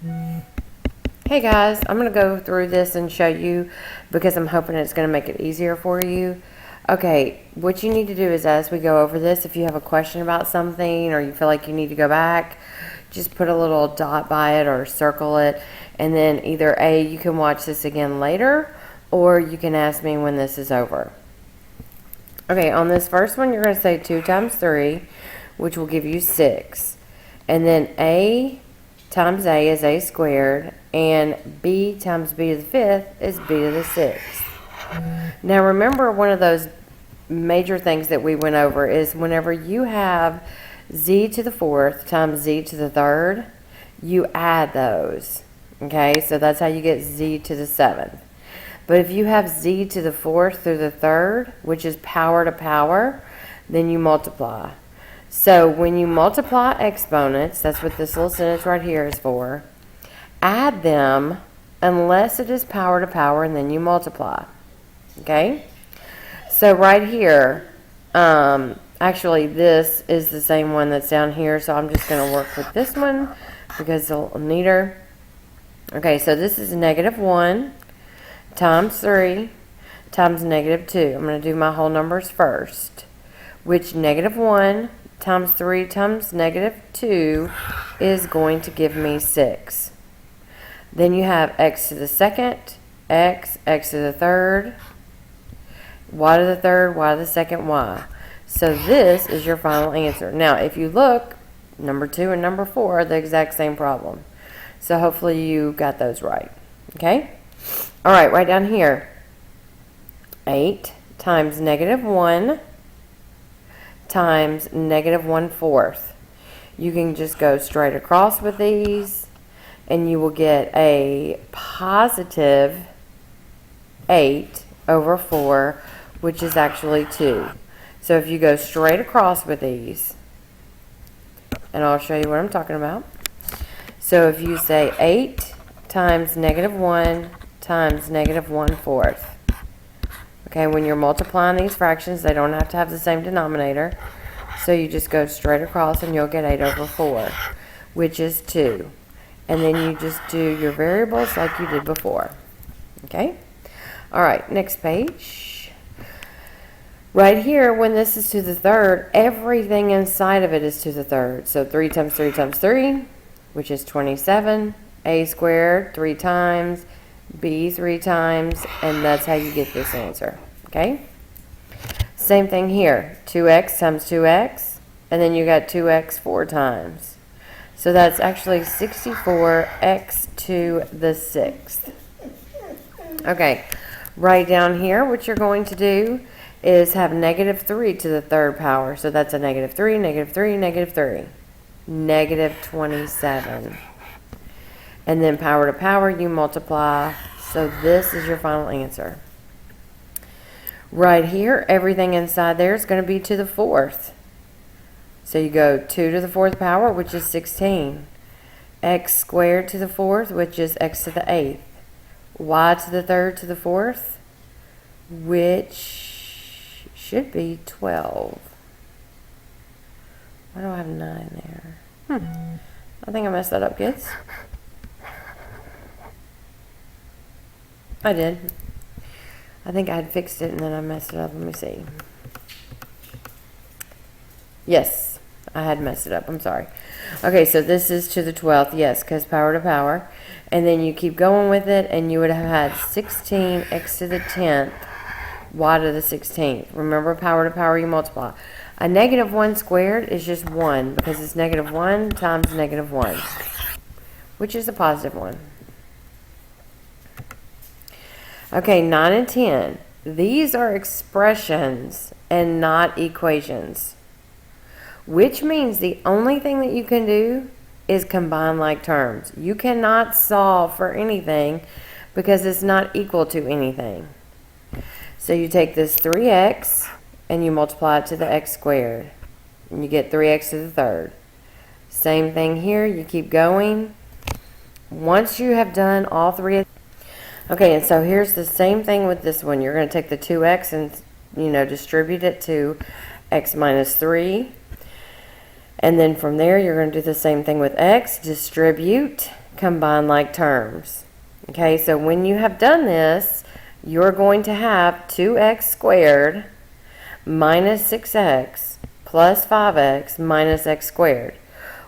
Hey guys, I'm going to go through this and show you because I'm hoping it's going to make it easier for you. Okay, what you need to do is, as we go over this, if you have a question about something or you feel like you need to go back, just put a little dot by it or circle it, and then either A, you can watch this again later, or you can ask me when this is over. Okay, on this first one, you're going to say 2 times 3, which will give you 6. And then A times A is A squared, and B times B to the 5th is B to the 6th. Now remember, one of those major things that we went over is whenever you have Z to the 4th times Z to the 3rd, you add those. Okay, so that's how you get Z to the 7th. But if you have Z to the 4th through the 3rd, which is power to power, then you multiply. So when you multiply exponents, that's what this little sentence right here is for, add them unless it is power to power, and then you multiply. Okay? So right here, actually this is the same one that's down here, so I'm just going to work with this one because it's a little neater. Okay, so this is -1 times 3 times -2. I'm going to do my whole numbers first, which -1 times 3 times -2 is going to give me 6. Then you have x to the 2nd, x to the 3rd, y to the 3rd, y to the 2nd, y. So this is your final answer. Now, if you look, number 2 and number 4 are the exact same problem. So hopefully you got those right. Okay? All right, right down here. 8 times -1 times -1/4. You can just go straight across with these, and you will get a positive 8 over 4, which is actually 2. So if you go straight across with these, and I'll show you what I'm talking about. So if you say 8 times -1 times -1/4. Okay, when you're multiplying these fractions, they don't have to have the same denominator. So you just go straight across and you'll get 8 over 4, which is 2. And then you just do your variables like you did before. Okay? All right, next page. Right here, when this is to the 3rd, everything inside of it is to the 3rd. So 3 times 3 times 3, which is 27. A squared 3 times. B 3 times, and that's how you get this answer. Okay? Same thing here. 2x times 2x, and then you got 2x 4 times. So that's actually 64x to the 6th. Okay, right down here, what you're going to do is have -3 to the 3rd power. So that's a -3, -3, -3. -27. And then power to power, you multiply. So this is your final answer. Right here, everything inside there is going to be to the 4th. So you go 2 to the 4th power, which is 16. X squared to the 4th, which is x to the 8th. Y to the 3rd to the 4th, which should be 12. Why do I have 9 there? I think I messed that up, kids. I did. I think I had fixed it and then I messed it up. Let me see. Yes, I had messed it up. I'm sorry. Okay, so this is to the 12th. Yes, because power to power. And then you keep going with it, and you would have had 16 x to the 10th, y to the 16th. Remember, power to power, you multiply. A -1 squared is just 1 because it's -1 times -1, which is a positive 1. Okay, 9 and 10. These are expressions and not equations, which means the only thing that you can do is combine like terms. You cannot solve for anything because it's not equal to anything. So you take this 3x and you multiply it to the x squared, and you get 3x to the 3rd. Same thing here. You keep going. Once you have done all three. Okay, and so here's the same thing with this one. You're going to take the 2x and, distribute it to x minus 3. And then from there, you're going to do the same thing with x. Distribute, combine like terms. Okay, so when you have done this, you're going to have 2x squared minus 6x plus 5x minus x squared.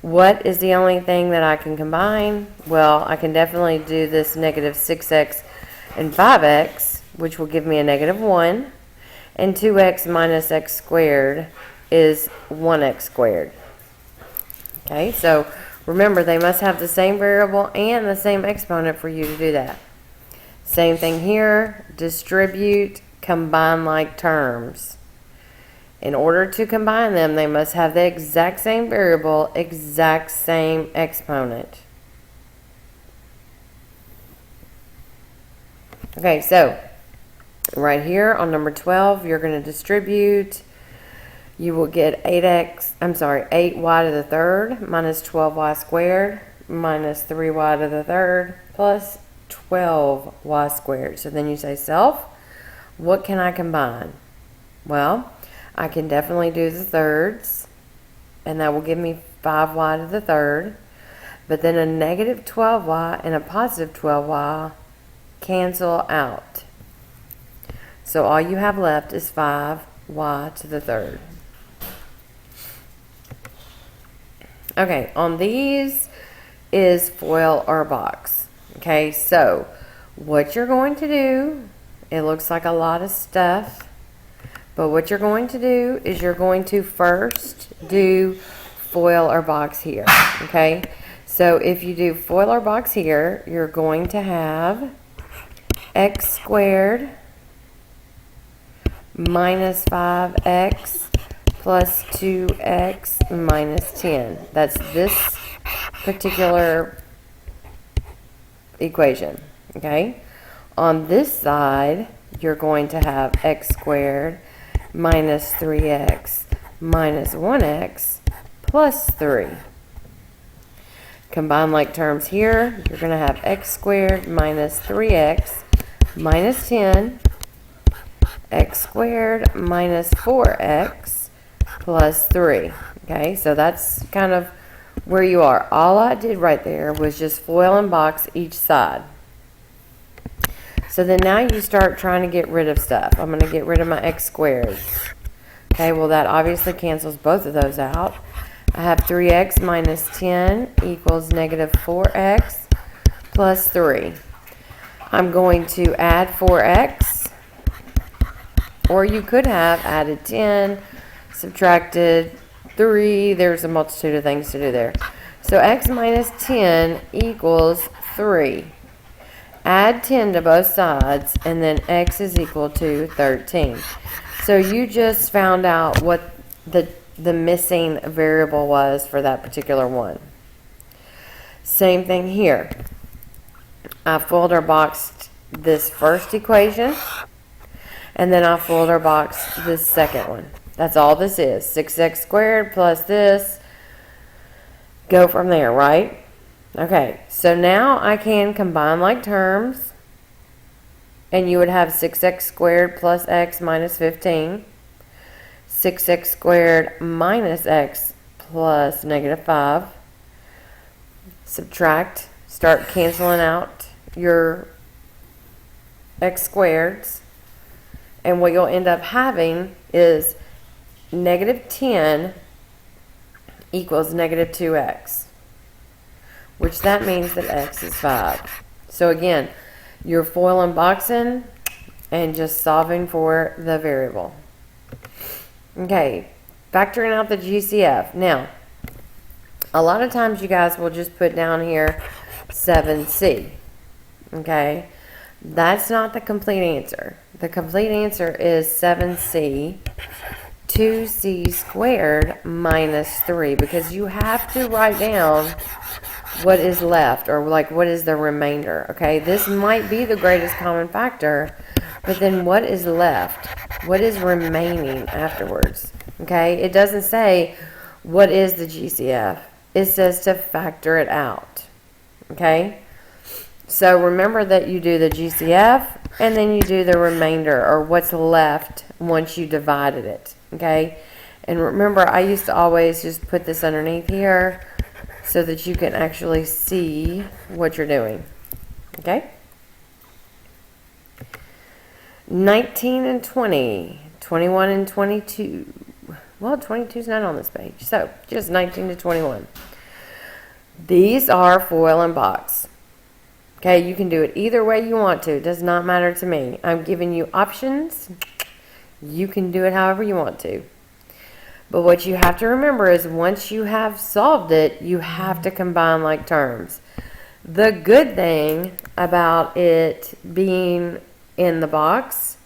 What is the only thing that I can combine? Well, I can definitely do this negative 6x and 5x, which will give me a negative 1. And 2x minus x squared is 1x squared. Okay, so remember, they must have the same variable and the same exponent for you to do that. Same thing here, distribute, combine like terms. In order to combine them, they must have the exact same variable, exact same exponent. Okay, so right here on number 12, you're going to distribute. You will get 8y to the third minus 12y squared minus 3y to the third plus 12y squared. So then you say, self, what can I combine? Well, I can definitely do the thirds, and that will give me 5y to the third. But then a negative 12y and a positive 12y cancel out. So all you have left is 5y to the third. Okay, on these is FOIL or box. Okay, so what you're going to do, it looks like a lot of stuff, but what you're going to do is you're going to first do FOIL or box here. Okay, so if you do FOIL or box here, you're going to have x squared minus 5x plus 2x minus 10. That's this particular equation, okay? On this side, you're going to have x squared minus 3x minus 1x plus 3. Combine like terms here, you're going to have x squared minus 3x minus 10, x squared minus 4x plus 3. Okay, so that's kind of where you are. All I did right there was just FOIL and box each side. So then now you start trying to get rid of stuff. I'm going to get rid of my x squared. Okay, well that obviously cancels both of those out. I have 3x minus 10 equals negative 4x plus 3. I'm going to add 4x, or you could have added 10, subtracted 3. There's a multitude of things to do there. So x minus 10 equals 3. Add 10 to both sides, and then x is equal to 13. So you just found out what the missing variable was for that particular one. Same thing here. I FOILed or boxed this first equation, and then I FOILed or boxed this second one. That's all this is. 6x squared plus this. Go from there, right? Okay, so now I can combine like terms, and you would have 6x squared plus x minus 15. 6x squared minus x plus negative 5. Subtract. Start canceling out your x squareds. And what you'll end up having is negative 10 equals negative 2x, which that means that x is 5. So again, you're FOIL and boxing and just solving for the variable. Okay, factoring out the GCF. Now, a lot of times you guys will just put down here 7c. Okay, that's not the complete answer. The complete answer is 7c, 2c squared minus 3, because you have to write down what is left, or like what is the remainder. Okay, this might be the greatest common factor, but then what is left? What is remaining afterwards? Okay, it doesn't say what is the GCF. It says to factor it out. Okay, so remember that you do the GCF and then you do the remainder, or what's left once you divided it. Okay, and remember, I used to always just put this underneath here. so that you can actually see what you're doing. Okay? 19 and 20, 21 and 22. Well, 22 is not on this page, so just 19 to 21. These are foil and box. Okay, you can do it either way you want to. It does not matter to me. I'm giving you options. You can do it however you want to. But what you have to remember is once you have solved it, you have to combine like terms. The good thing about it being in the box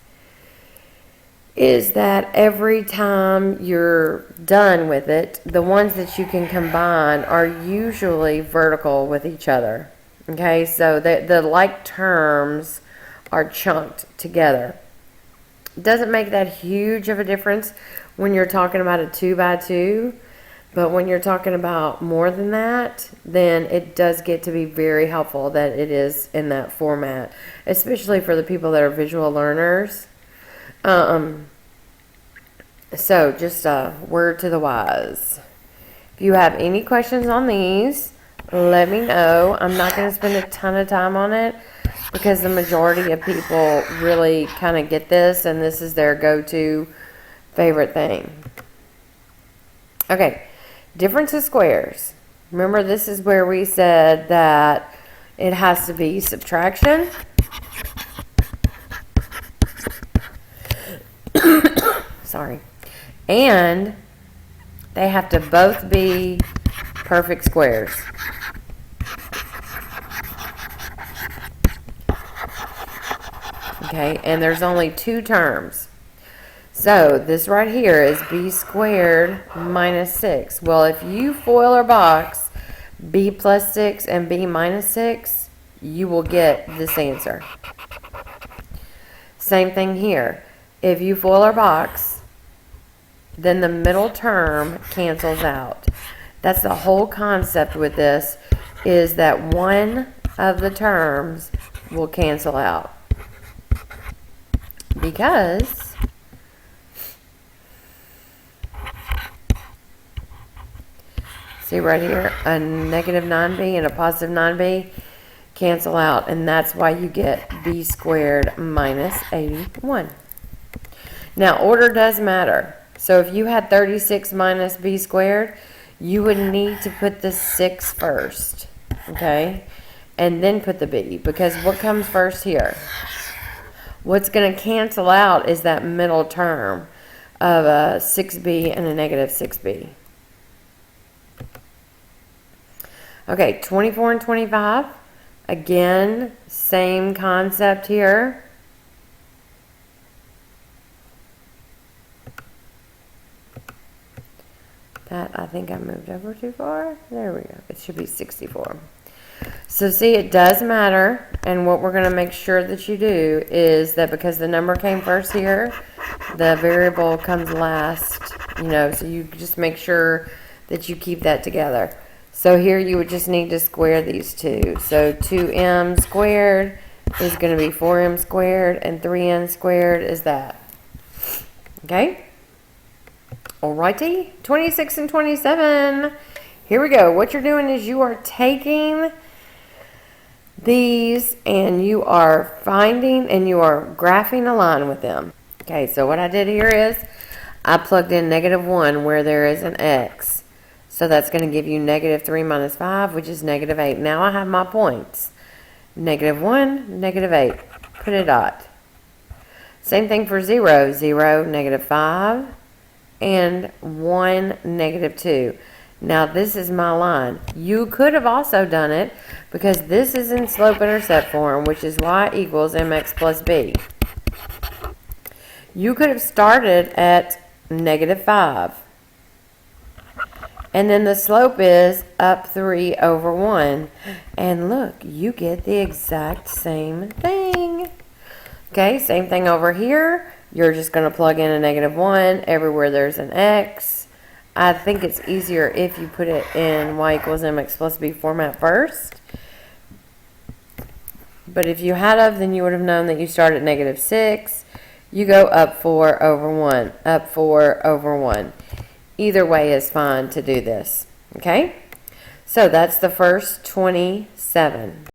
is that every time you're done with it, the ones that you can combine are usually vertical with each other. Okay, so the like terms are chunked together. It doesn't make that huge of a difference when you're talking about a 2x2, but when you're talking about more than that, then it does get to be very helpful that it is in that format, especially for the people that are visual learners. So just a word to the wise. If you have any questions on these, let me know. I'm not going to spend a ton of time on it because the majority of people really kind of get this, and this is their go-to favorite thing. Okay, difference of squares. Remember, this is where we said that it has to be subtraction. Sorry. And they have to both be perfect squares. Okay, and there's only two terms. So this right here is b squared minus 6. Well, if you FOIL or box b plus 6 and b minus 6, you will get this answer. Same thing here. If you FOIL or box, then the middle term cancels out. That's the whole concept with this, is that one of the terms will cancel out. Because see right here, a negative 9b and a positive 9b cancel out, and that's why you get b squared minus 81. Now, order does matter. So if you had 36 minus b squared, you would need to put the 6 first, okay? And then put the b, because what comes first here? What's going to cancel out is that middle term of a 6b and a negative 6b. Okay, 24 and 25. Again, same concept here. That, I think I moved over too far. There we go. It should be 64. So see, it does matter, and what we're going to make sure that you do is that because the number came first here, the variable comes last, so you just make sure that you keep that together. So here you would just need to square these two. So 2m squared is going to be 4m squared, and 3n squared is that. Okay? Alrighty, 26 and 27. Here we go. What you're doing is you are taking these and you are finding and you are graphing a line with them. Okay, so what I did here is I plugged in -1 where there is an x. So that's going to give you -3 minus 5, which is -8. Now I have my points. -1, -8. Put a dot. Same thing for 0. 0, -5. And 1, -2. Now this is my line. You could have also done it because this is in slope-intercept form, which is y equals mx plus b. You could have started at -5. And then the slope is up 3 over 1. And look, you get the exact same thing. Okay, same thing over here. You're just going to plug in a -1 everywhere there's an x. I think it's easier if you put it in y equals mx plus b format first. But if you had of, then you would have known that you start at -6. You go up 4 over 1, up 4 over 1. Either way is fine to do this. Okay? So that's the first 27.